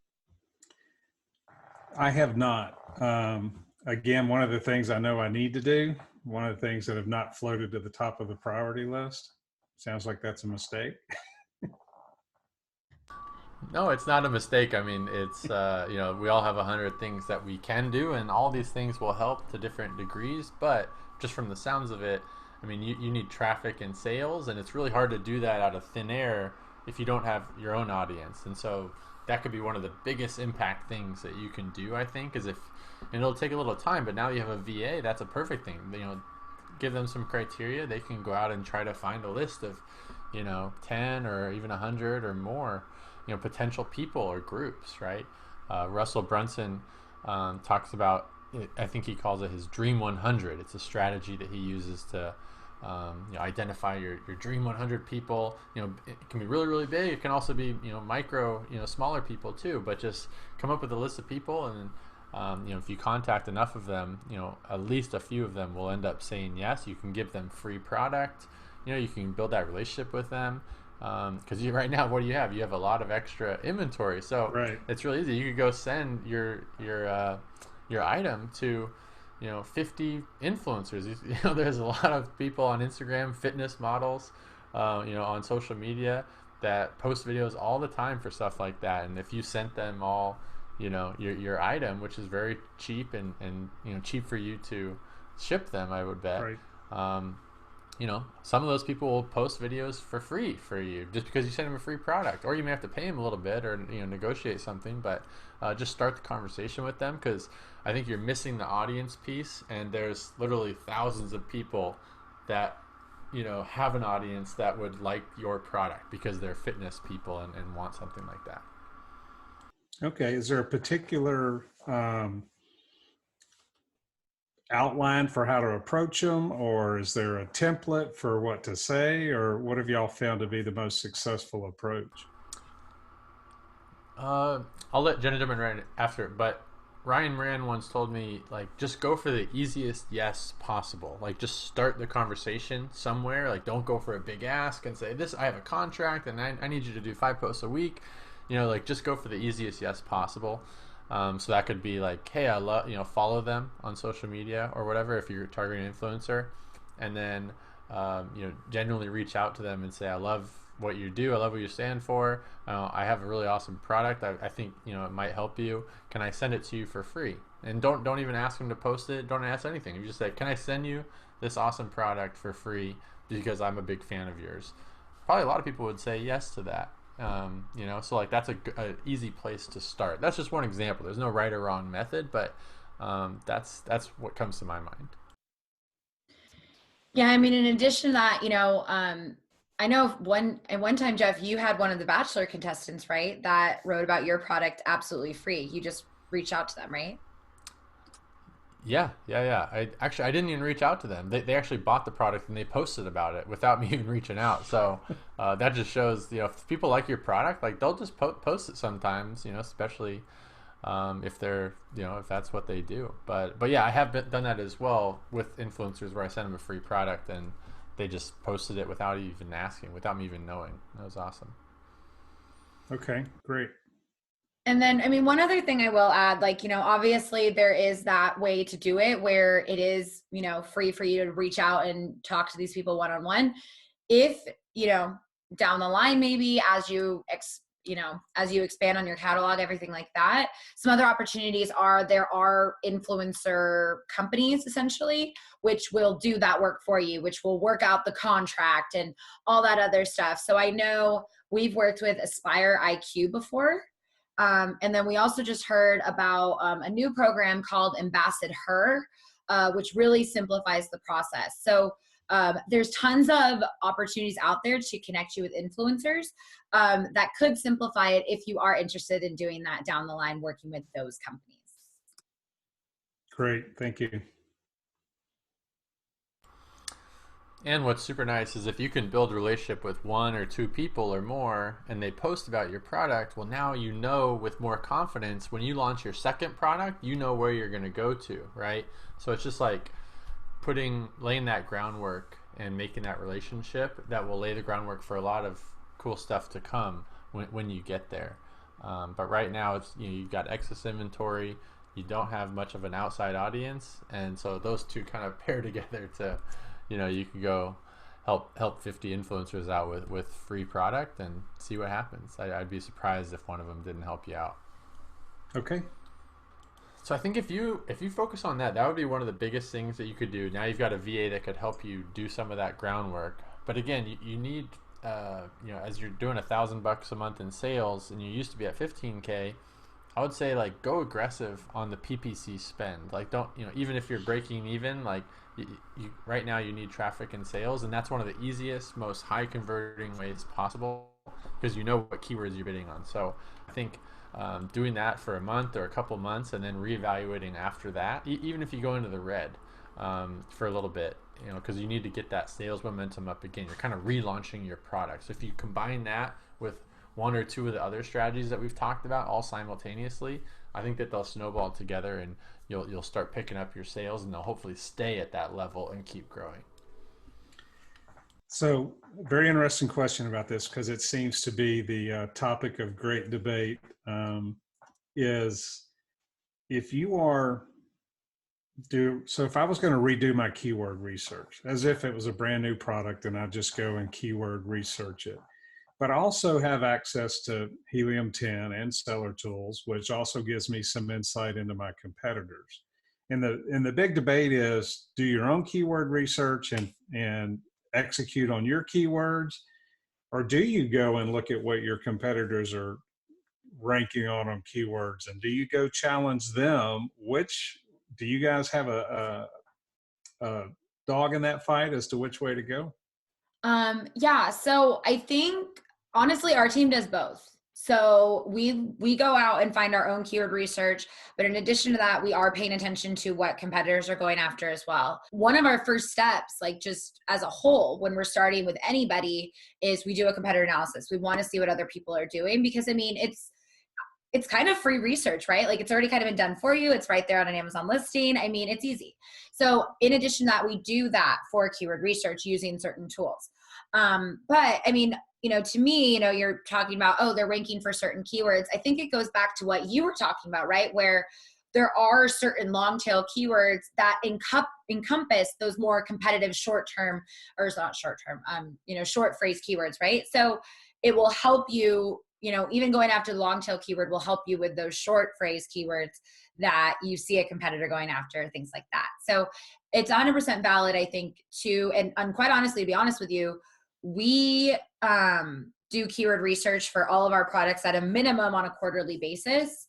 I have not. Again, one of the things I know I need to do, one of the things that have not floated to the top of the priority list. Sounds like that's a mistake. No, it's not a mistake. I mean, it's, we all have 100 things that we can do, and all these things will help to different degrees. But just from the sounds of it, I mean, you need traffic and sales, and it's really hard to do that out of thin air if you don't have your own audience. And so that could be one of the biggest impact things that you can do, I think, and it'll take a little time, but now you have a VA, that's a perfect thing. Give them some criteria, they can go out and try to find a list of 10 or even 100 or more potential people or groups, right? Russell Brunson talks about, I think he calls it his Dream 100. It's a strategy that he uses to identify your Dream 100 people. It can be really, really big. It can also be micro, smaller people too, but just come up with a list of people, and if you contact enough of them, at least a few of them will end up saying yes. You can give them free product. You can build that relationship with them. Because right now, what do you have? You have a lot of extra inventory. So right. It's really easy. You could go send your item to 50 influencers. There's a lot of people on Instagram, fitness models, on social media that post videos all the time for stuff like that. And if you sent them all your item, which is very cheap and cheap for you to ship them, I would bet. Right. Um, some of those people will post videos for free for you just because you send them a free product, or you may have to pay them a little bit or negotiate something, but just start the conversation with them, because I think you're missing the audience piece, and there's literally thousands of people that have an audience that would like your product because they're fitness people and want something like that. Okay. Is there a particular outline for how to approach them, or is there a template for what to say, or what have y'all found to be the most successful approach? I'll let Jenna jump in right after, but Ryan Moran once told me, like, just go for the easiest yes possible. Like, just start the conversation somewhere. Like, don't go for a big ask and say, I have a contract and I need you to do 5 posts a week. Like, just go for the easiest yes possible. So that could be like, hey, I love, follow them on social media or whatever if you're targeting an influencer. And then, genuinely reach out to them and say, I love what you do. I love what you stand for. I have a really awesome product. I think, it might help you. Can I send it to you for free? And don't even ask them to post it. Don't ask anything. You just say, can I send you this awesome product for free because I'm a big fan of yours? Probably a lot of people would say yes to that. So like that's a easy place to start. That's just one example. There's no right or wrong method, but that's what comes to my mind. Yeah, I mean, in addition to that, I know one time, Jeff, you had one of the Bachelor contestants, right, that wrote about your product absolutely free. You just reached out to them, right? Yeah. I didn't even reach out to them. They actually bought the product and they posted about it without me even reaching out. So that just shows, if people like your product, like they'll just post it sometimes, especially if they're, if that's what they do. But yeah, I have done that as well with influencers where I sent them a free product and they just posted it without even asking, without me even knowing. That was awesome. Okay, great. And then, I mean, one other thing I will add, like, obviously there is that way to do it where it is, free for you to reach out and talk to these people one-on-one. If, down the line, maybe as you expand on your catalog, everything like that, some other opportunities there are influencer companies essentially, which will do that work for you, which will work out the contract and all that other stuff. So I know we've worked with Aspire IQ before. And then we also just heard about a new program called Ambassador, which really simplifies the process. So there's tons of opportunities out there to connect you with influencers that could simplify it if you are interested in doing that down the line, working with those companies. Great, thank you. And what's super nice is if you can build a relationship with 1 or 2 people or more and they post about your product, well, now with more confidence when you launch your second product, where you're going to go to, right? So it's just like laying that groundwork and making that relationship that will lay the groundwork for a lot of cool stuff to come when you get there. But right now it's you've got excess inventory, you don't have much of an outside audience, and so those two kind of pair together to you can go help 50 influencers out with free product and see what happens. I'd be surprised if one of them didn't help you out. Okay. So I think if you focus on that would be one of the biggest things that you could do. Now you've got a VA that could help you do some of that groundwork. But again, you need as you're doing $1,000 a month in sales and you used to be at 15K, I would say like go aggressive on the PPC spend. Like don't even if you're breaking even, like right now you need traffic and sales, and that's one of the easiest, most high converting ways possible because what keywords you're bidding on. So I think doing that for a month or a couple months and then reevaluating after that, even if you go into the red for a little bit, because you need to get that sales momentum up again. You're kind of relaunching your product. So if you combine that with 1 or 2 of the other strategies that we've talked about all simultaneously, I think that they'll snowball together and you'll start picking up your sales, and they'll hopefully stay at that level and keep growing. So very interesting question about this, because it seems to be the topic of great debate, is if you are so if I was going to redo my keyword research as if it was a brand new product and I just go and keyword research it, but I also have access to Helium 10 and Seller Tools, which also gives me some insight into my competitors. And the big debate is, do your own keyword research and execute on your keywords, or do you go and look at what your competitors are ranking on keywords, and do you go challenge them? Which do you guys have a dog in that fight as to which way to go? Yeah, so I think honestly our team does both. So we go out and find our own keyword research, but in addition to that, we are paying attention to what competitors are going after as well. One of our first steps, like just as a whole, when we're starting with anybody, is we do a competitor analysis. We want to see what other people are doing, because I mean, it's kind of free research, right? Like it's already kind of been done for you. It's right there on an Amazon listing. I mean, it's easy. So in addition to that, we do that for keyword research using certain tools. But I mean, to me, you're talking about, oh, they're ranking for certain keywords. I think it goes back to what you were talking about, right? Where there are certain long tail keywords that encompass those more competitive short-term, or it's not short-term, short phrase keywords, right? So it will help you, even going after the long tail keyword will help you with those short phrase keywords that you see a competitor going after, things like that. So it's 100% valid, I think, too. And quite honestly, to be honest with you, we do keyword research for all of our products at a minimum on a quarterly basis,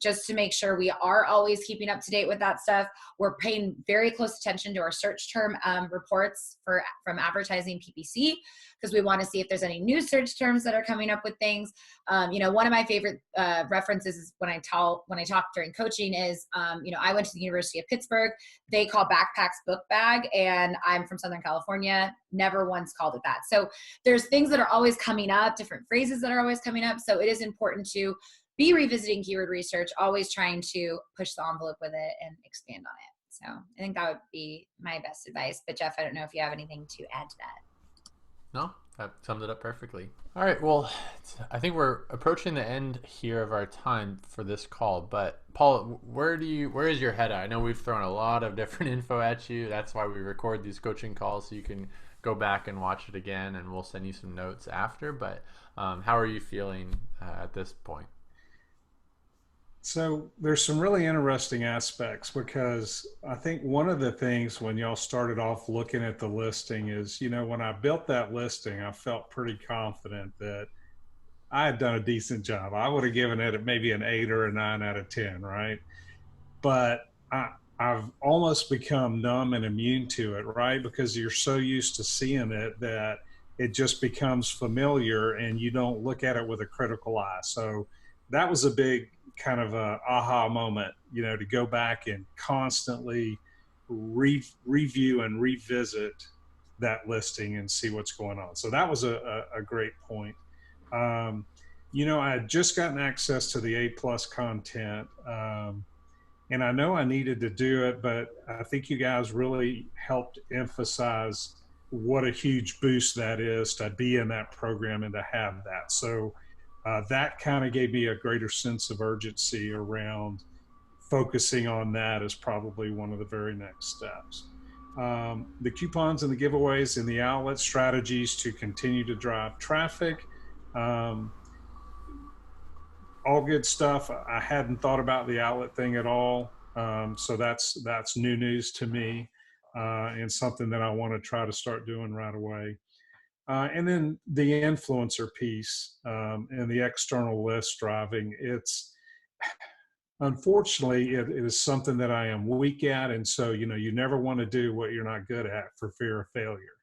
just to make sure we are always keeping up to date with that stuff. We're paying very close attention to our search term reports from advertising PPC, because we want to see if there's any new search terms that are coming up with things. One of my favorite references is when I talk during coaching is, I went to the University of Pittsburgh. They call backpacks book bag, and I'm from Southern California. Never once called it that. So there's things that are always coming up, different phrases that are always coming up. So it is important to be revisiting keyword research, always trying to push the envelope with it and expand on it. So I think that would be my best advice. But Jeff, I don't know if you have anything to add to that. No, that summed it up perfectly. All right, well, I think we're approaching the end here of our time for this call. But Paul, where is your head at? I know we've thrown a lot of different info at you. That's why we record these coaching calls, so you can go back and watch it again, and we'll send you some notes after. But how are you feeling at this point? So there's some really interesting aspects, because I think one of the things when y'all started off looking at the listing is, when I built that listing, I felt pretty confident that I had done a decent job. I would have given it maybe an 8 or a 9 out of 10, right? But I've almost become numb and immune to it, right? Because you're so used to seeing it that it just becomes familiar and you don't look at it with a critical eye. So that was a big kind of a aha moment, to go back and constantly review and revisit that listing and see what's going on. So that was a great point. I had just gotten access to the A+ content, and I know I needed to do it, but I think you guys really helped emphasize what a huge boost that is to be in that program and to have that. So that kind of gave me a greater sense of urgency around focusing on that as probably one of the very next steps. The coupons and the giveaways and the outlet strategies to continue to drive traffic, all good stuff. I hadn't thought about the outlet thing at all. So that's new news to me, and something that I want to try to start doing right away. And then the influencer piece, and the external list driving, unfortunately, it is something that I am weak at. And so, you never want to do what you're not good at for fear of failure.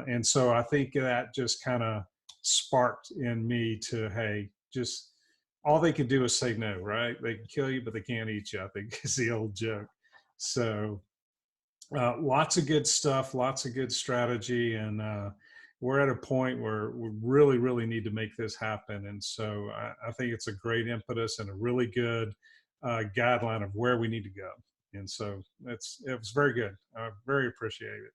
And so I think that just kind of sparked in me to, hey, just all they can do is say no, right? They can kill you, but they can't eat you, I think is the old joke. So lots of good stuff, lots of good strategy. And we're at a point where we really, really need to make this happen. And so I think it's a great impetus and a really good guideline of where we need to go. And so it was very good. I very appreciate it.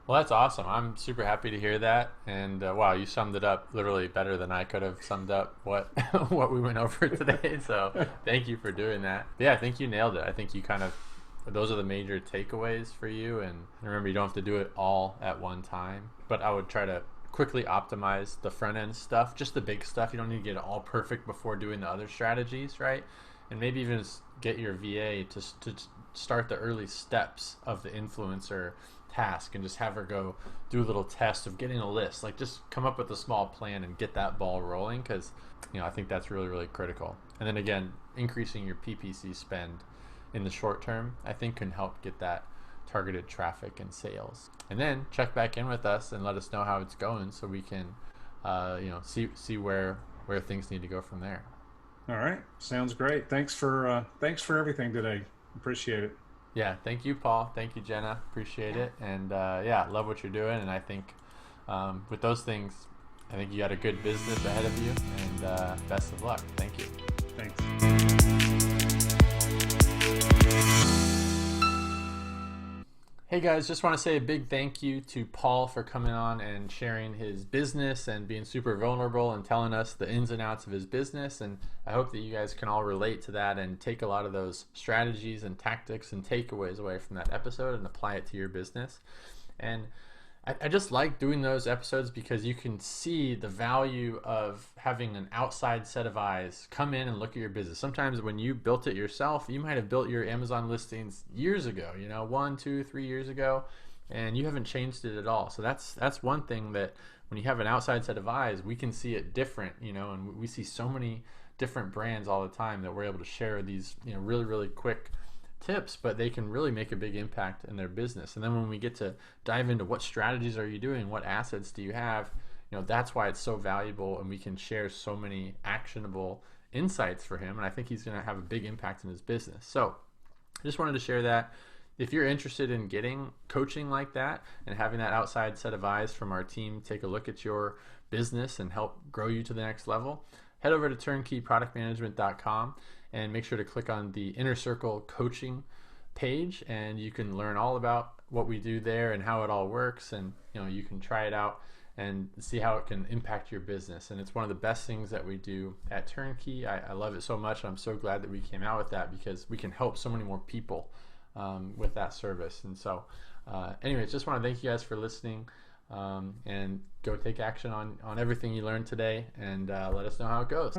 Well, that's awesome. I'm super happy to hear that. And wow, you summed it up literally better than I could have summed up what what we went over today. So thank you for doing that. Yeah, I think you nailed it. I think you kind of, those are the major takeaways for you. And remember, you don't have to do it all at one time, but I would try to quickly optimize the front end stuff, just the big stuff. You don't need to get it all perfect before doing the other strategies, right? and maybe even get your VA to start the early steps of the influencer task and just have her go do a little test of getting a list. Like, just come up with a small plan and get that ball rolling, because I think that's really, really critical. And then again, increasing your PPC spend in the short term, I think, can help get that targeted traffic and sales. And then check back in with us and let us know how it's going, so we can see where things need to go from there. All right, sounds great. Thanks for everything today. Appreciate it. Yeah, thank you, Paul. Thank you, Jenna. Appreciate it. And love what you're doing. And I think with those things, I think you got a good business ahead of you. And best of luck. Thank you. Thanks. Hey guys, just want to say a big thank you to Paul for coming on and sharing his business and being super vulnerable and telling us the ins and outs of his business. And I hope that you guys can all relate to that and take a lot of those strategies and tactics and takeaways away from that episode and apply it to your business. And I just like doing those episodes because you can see the value of having an outside set of eyes come in and look at your business. Sometimes when you built it yourself, you might have built your Amazon listings years ago, 1, 2, 3 years ago, and you haven't changed it at all. So that's one thing that when you have an outside set of eyes, we can see it different, and we see so many different brands all the time that we're able to share these, really, really quick tips, but they can really make a big impact in their business. And then when we get to dive into what strategies are you doing, what assets do you have, that's why it's so valuable, and we can share so many actionable insights for him. And I think he's going to have a big impact in his business. So I just wanted to share that. If you're interested in getting coaching like that and having that outside set of eyes from our team take a look at your business and help grow you to the next level, head over to turnkeyproductmanagement.com and make sure to click on the Inner Circle coaching page, and you can learn all about what we do there and how it all works. And you can try it out and see how it can impact your business. And it's one of the best things that we do at Turnkey. I love it so much. I'm so glad that we came out with that, because we can help so many more people with that service. And so anyways, just want to thank you guys for listening, and go take action on everything you learned today, and let us know how it goes.